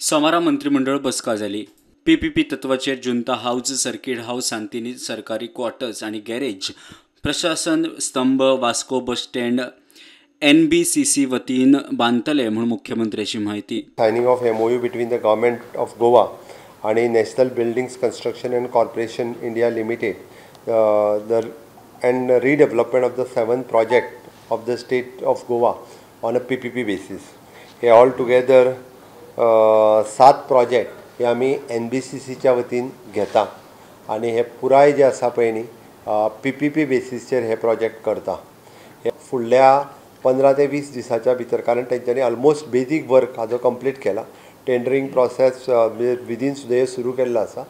सोमारा मंत्रिमंडळ बसका जाली। पीपीपी तत्वाचेर जुंता हाऊस, सर्किट हाऊस, सांतिनी सरकारी क्वार्टर्स आणि गॅरेज, प्रशासन स्तंभ, वास्को बस स्टँड NBCC वतीन बांधतले म्हणून मुख्यमंत्र्याची माहिती। Signing of MOU between the government of Goa आणि national buildings construction and corporation India limited and redevelopment of the 7 project of the state of Goa on a PPP basis. हे all together 7 project हे आम्ही NBCCच्या वतीन घेता आणि हे पुराय जे आसा पळय न्ही PPP बेसिसचेर हे प्रोजेक्ट करता। हे फुडल्या 15 ते 20 दिसाच्या भितर, कारण तेंच्यांनी ऑलमोस्ट बेसिक वर्क हाजो कंप्लीट केला। टेंडरिंग प्रोसेस विदीन सुद्धा हे सुरू केल्लो आसा।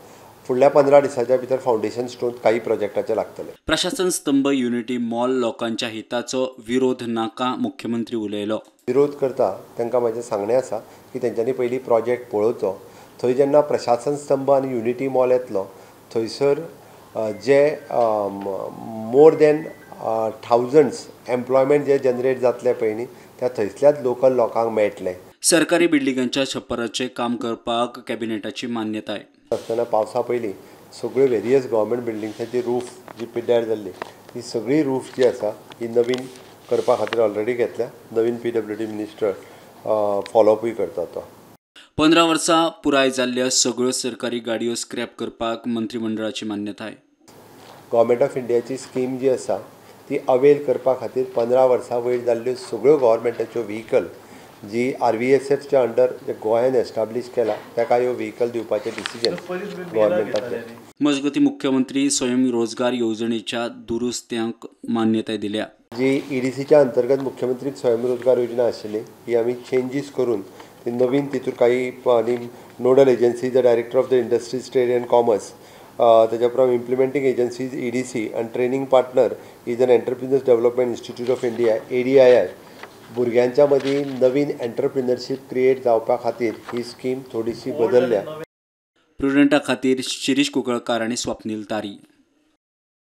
फुडल्या 15 दिसाच्या भितर फाउंडेशन स्टोन काही प्रोजेक्टाचे लागतले। प्रशासन स्तंभ युनिटी मॉल लोकांच्या हिताचो विरोध नाका, मुख्यमंत्री उलयलो। विरोध करता तांकां म्हाजें सांगणें आसा की तेंच्यांनी पयलीं प्रोजेक्ट पळोवचो। थंय जेन्ना प्रशासन स्तंभ आनी युनिटी मॉल येतलो थंयसर जे मोर दॅन थाउजंड्स एम्प्लॉयमेंट जे जनरेट जातले पळय न्ही त्या थंयसल्याच लोकल लोकांक मेळटले। सरकारी बिल्डिंगांच्या छप्पराचें काम करपाक कॅबिनेटाची मान्यताय। आसतना पावसा पयलीं सगळ्यो वेरियस गव्हर्मेंट बिल्डिंग्सांची रूफ जी पिड्ड्यार जाल्ली ती सगळी रूफ जी आसा ही नवीन करपा खातीर ऑलरेडी घेतल्या। नवीन PWD मिनिस्टर फॉलोअपूय करता तो। 15 वर्सां पुराय जाल्ल्या सगळ्यो सरकारी गाडयो स्क्रॅप करपाक मंत्रिमंडळाची मान्यताय। गव्हर्मेंट ऑफ इंडियाची स्कीम जी आसा ती अवेल करपा खातीर 15 वर्सां वयर जाल्ल्यो सगळ्यो गव्हर्मेंटाच्यो व्हेहिकल जी RVSFच्या अंडर गोंयान एस्टाब्लीश केला ताका ह्यो व्हेहिकल दिवपाचें डिसिजन गव्हर्मेंटाचें। मजगतीं मुख्यमंत्री स्वयंरोजगार येवजणेच्या दुरुस्त्यांक मान्यताय दिल्या। जी EDCच्या अंतर्गत मुख्यमंत्री स्वयंरोजगार योजना आशिल्ली ही आमी चेंजीस करून ती नवीन तितूर काही nodal agency the director of the industries trade and commerce, तेज्या उपरांत इम्प्लिमेंटींग एजन्सीज EDC आनी training partner is an entrepreneurs development institute of India ADII भुरग्यांच्या मदीं नवीन एंटरप्रिन्युअरशीप क्रिएट जावपा खातीर ही स्कीम थोडीशी बदलल्या। प्रुडंटा खातीर शिरीष कुंकळकार आनी स्वप्नील तारी।